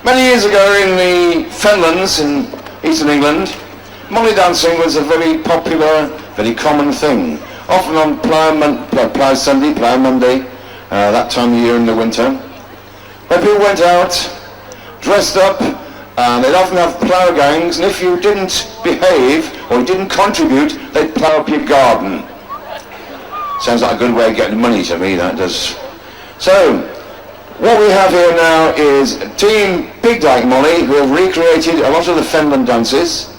Many years ago in the Fenlands in eastern England, molly dancing was a very popular, very common thing. Often on Plough Sunday, Plough Monday, that time of year in the winter, where people went out, dressed up, and they'd often have plough gangs, and if you didn't behave or didn't contribute, they'd plough up your garden. Sounds like a good way of getting money to me, that does. So, what we have here now is Team Big Dyke Molly, who have recreated a lot of the Fenland dances.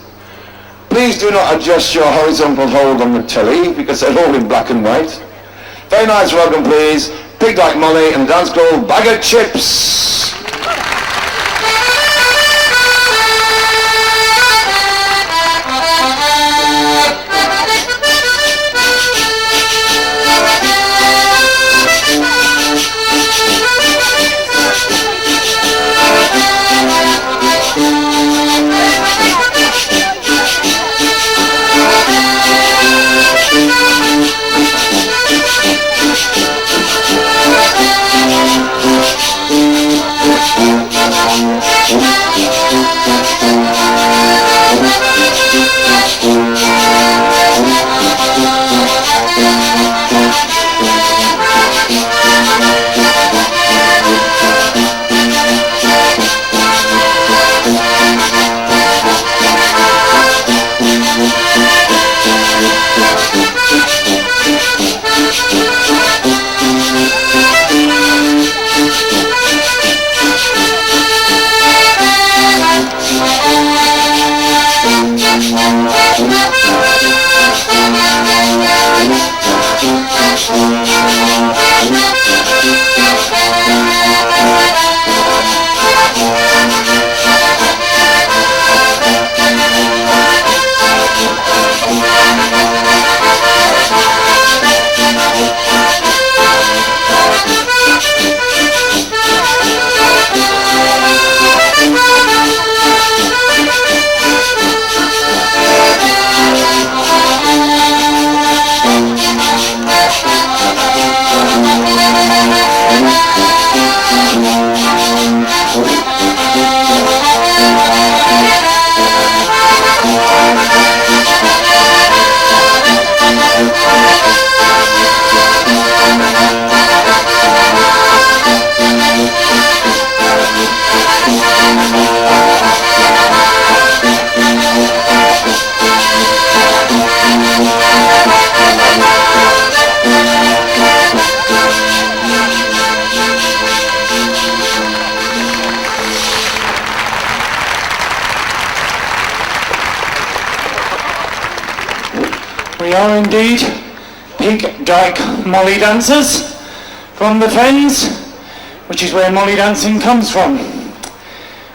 Please do not adjust your horizontal hold on the telly, because they're all in black and white. Very nice welcome, please. Big Dyke Molly and a dance called Bag of Chips. We are indeed Big Dyke Molly dancers from the Fens, which is where molly dancing comes from.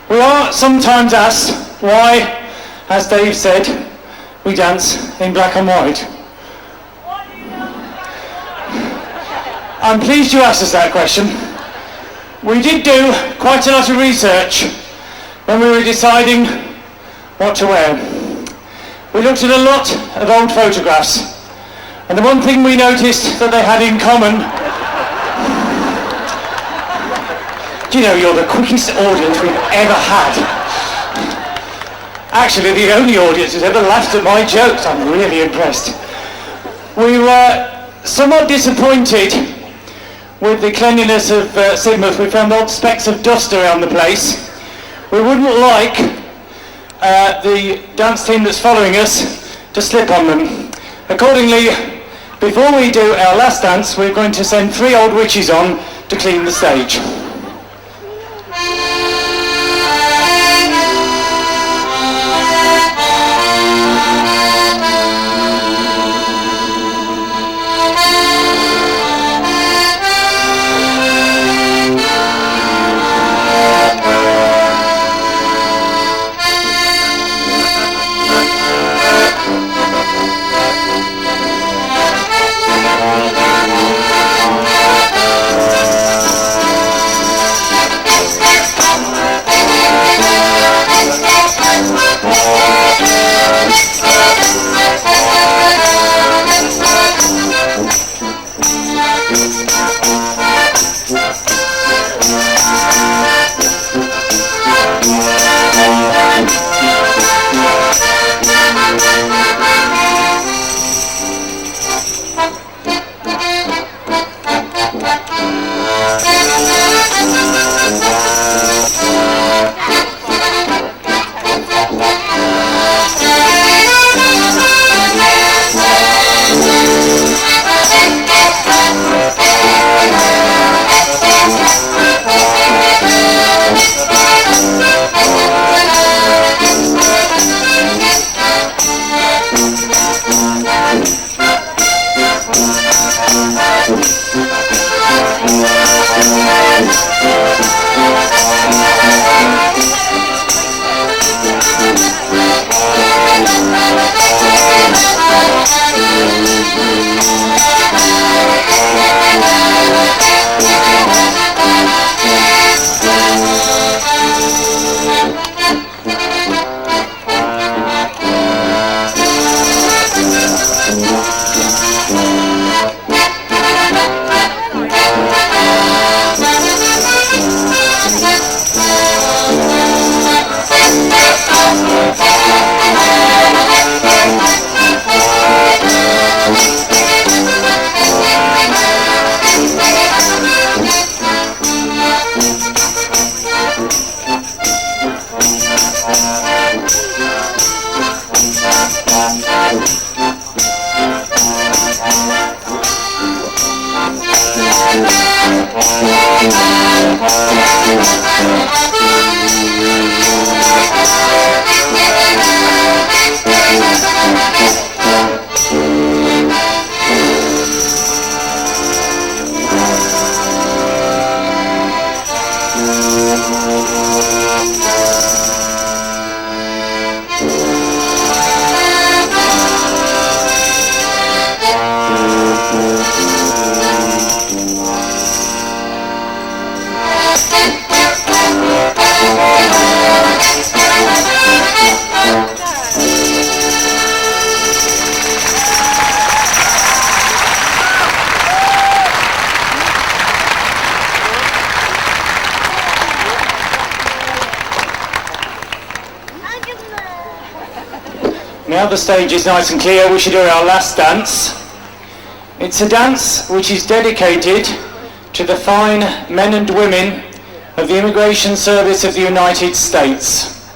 We are sometimes asked why, as Dave said, we dance in black and white. I'm pleased you asked us that question. We did do quite a lot of research when we were deciding what to wear. We looked at a lot of old photographs, and the one thing we noticed that they had in common, do you know, you're the quickest audience we've ever had. Actually, the only audience that's ever laughed at my jokes. I'm really impressed. We were somewhat disappointed with the cleanliness of Sidmouth. We found odd specks of dust around the place. We wouldn't like the dance team that's following us to slip on them. Accordingly, before we do our last dance, we're going to send 3 old witches on to clean the stage. Now the stage is nice and clear, we should do our last dance. It's a dance which is dedicated to the fine men and women of the Immigration Service of the United States.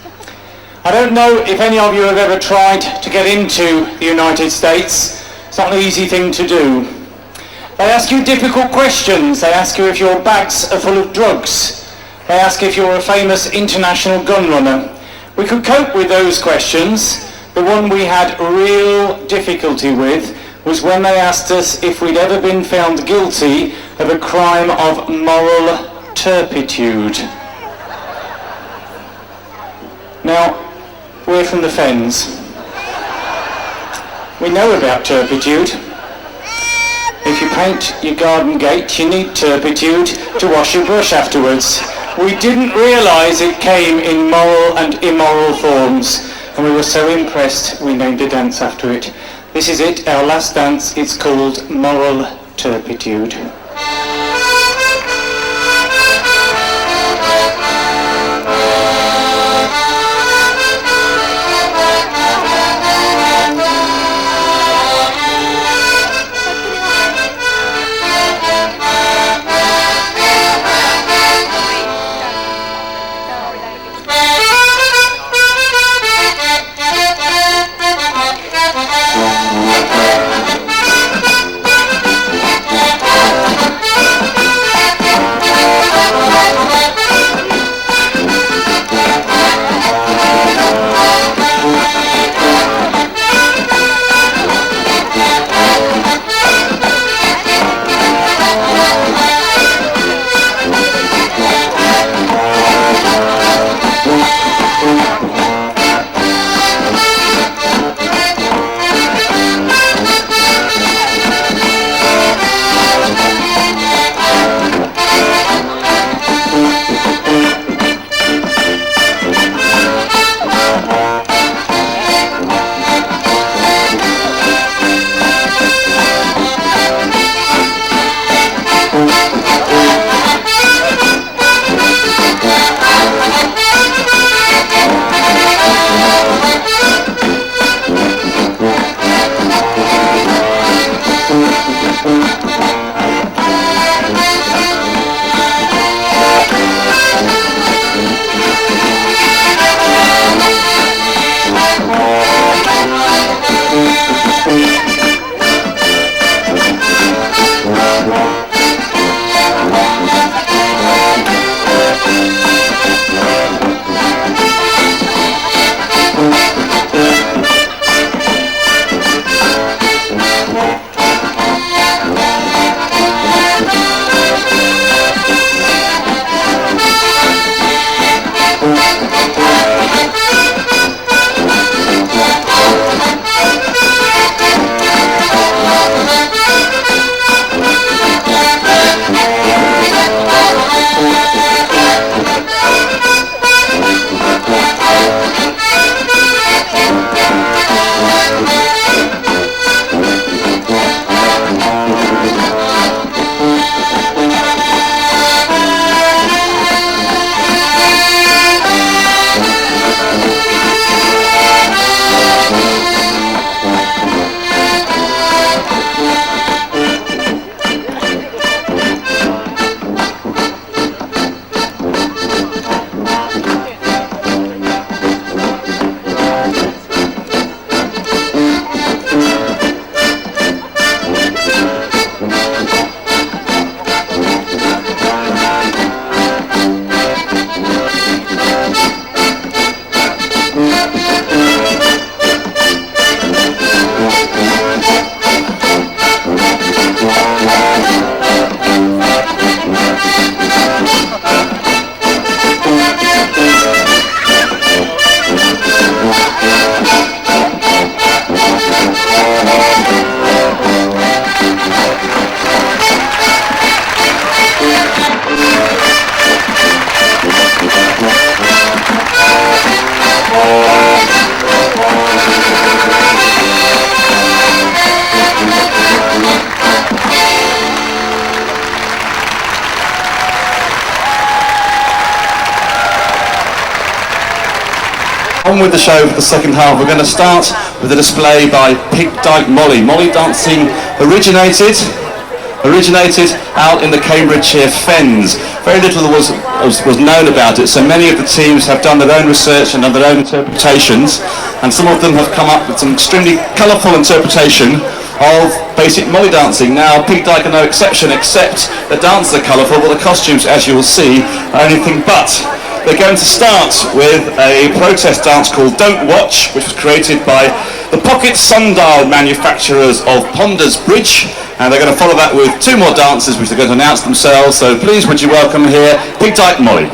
I don't know if any of you have ever tried to get into the United States. It's not an easy thing to do. They ask you difficult questions. They ask you if your bags are full of drugs. They ask if you're a famous international gun runner. We could cope with those questions. The one we had real difficulty with was when they asked us if we'd ever been found guilty of a crime of moral turpitude. Now, we're from the Fens. We know about turpitude. If you paint your garden gate, you need turpitude to wash your brush afterwards. We didn't realise it came in moral and immoral forms, and we were so impressed we named a dance after it. This is it, our last dance. It's called Moral Turpitude. On with the show for the second half. We're going to start with a display by Pig Dyke Molly. Molly dancing originated out in the Cambridgeshire Fens. Very little was known about it, so many of the teams have done their own research and done their own interpretations, and some of them have come up with some extremely colourful interpretation of basic Molly dancing. Now, Pig Dyke are no exception, except the dances are colourful, but the costumes, as you will see, are anything but. They're going to start with a protest dance called Don't Watch, which was created by the pocket sundial manufacturers of Ponders Bridge, and they're going to follow that with two more dances which they're going to announce themselves. So please would you welcome here Pig Dyke Molly.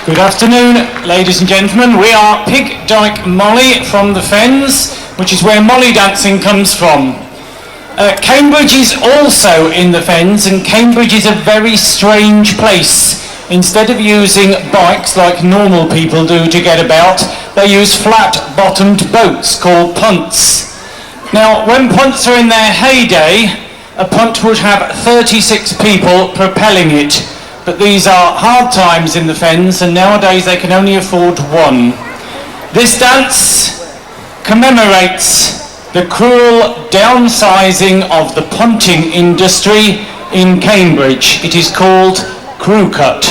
Good afternoon, ladies and gentlemen. We are Pig Dyke Molly from the Fens, which is where Molly dancing comes from. Cambridge is also in the Fens, and Cambridge is a very strange place. Instead of using bikes like normal people do to get about, they use flat-bottomed boats called punts. Now, when punts are in their heyday, a punt would have 36 people propelling it. But these are hard times in the Fens, and nowadays they can only afford one. This dance commemorates the cruel downsizing of the punting industry in Cambridge. It is called crew cut.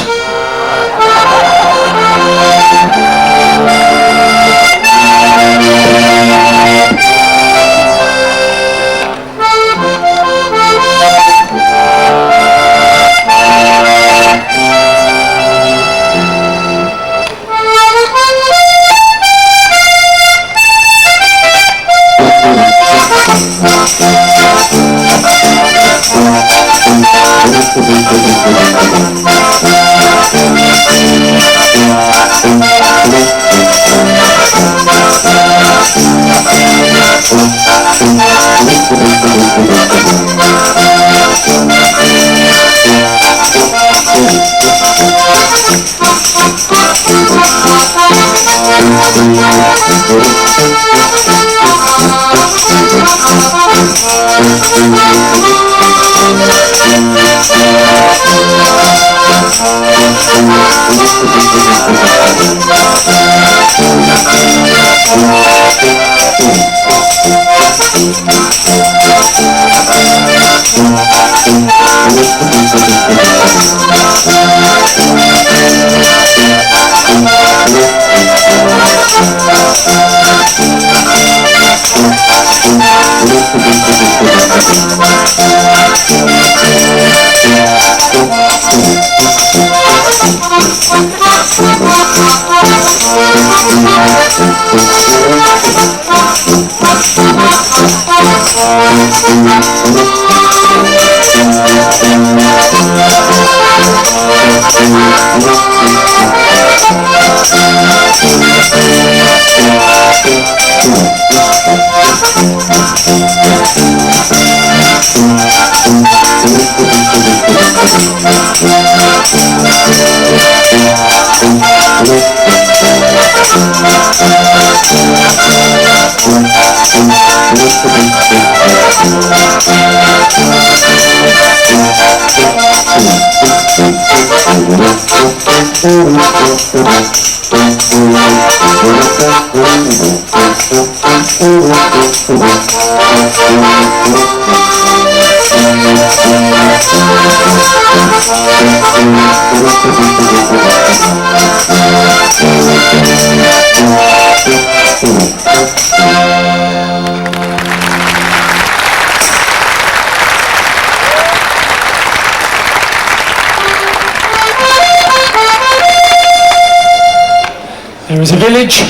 There was a village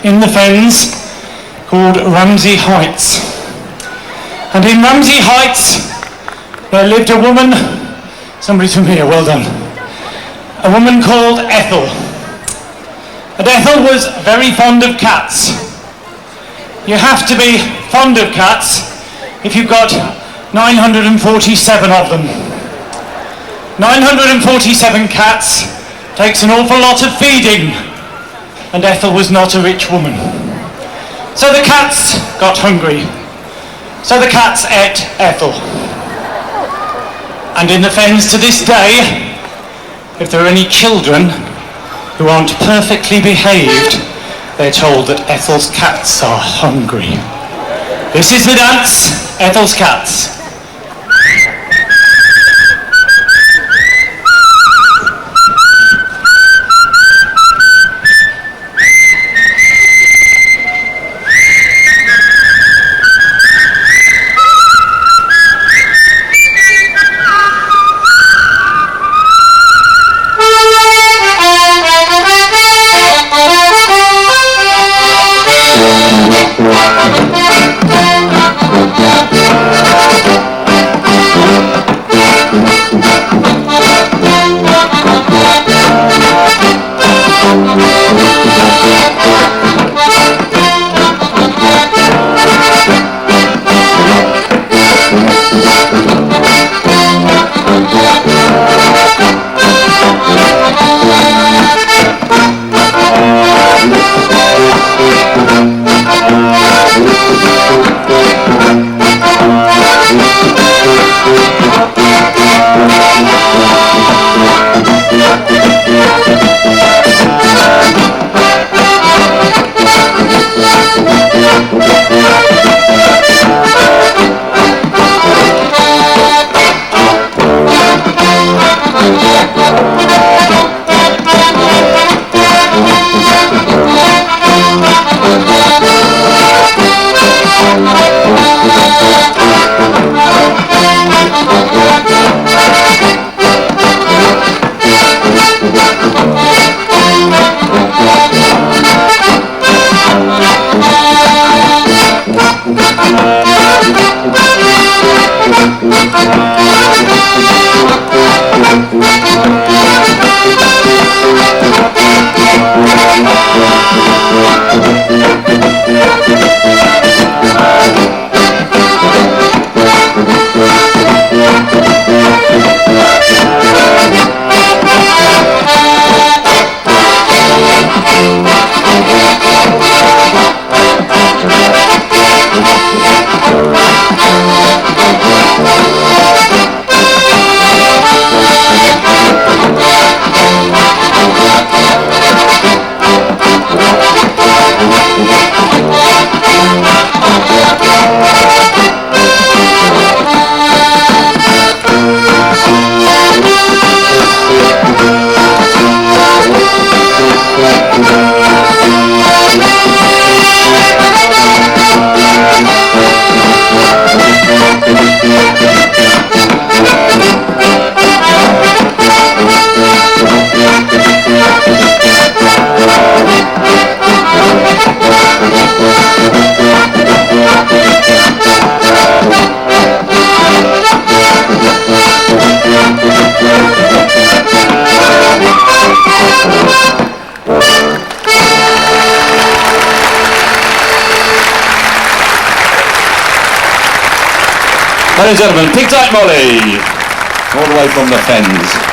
in the Fens called Ramsey Heights. And in Ramsey Heights there lived a woman, somebody's from here, well done, a woman called Ethel. And Ethel was very fond of cats. You have to be fond of cats if you've got 947 of them. 947 cats takes an awful lot of feeding. And Ethel was not a rich woman. So the cats got hungry. So the cats ate Ethel. And in the Fens to this day, if there are any children who aren't perfectly behaved, they're told that Ethel's cats are hungry. This is the dance, Ethel's Cats. Ladies and gentlemen, Dyke Molly, all the way from the Fens.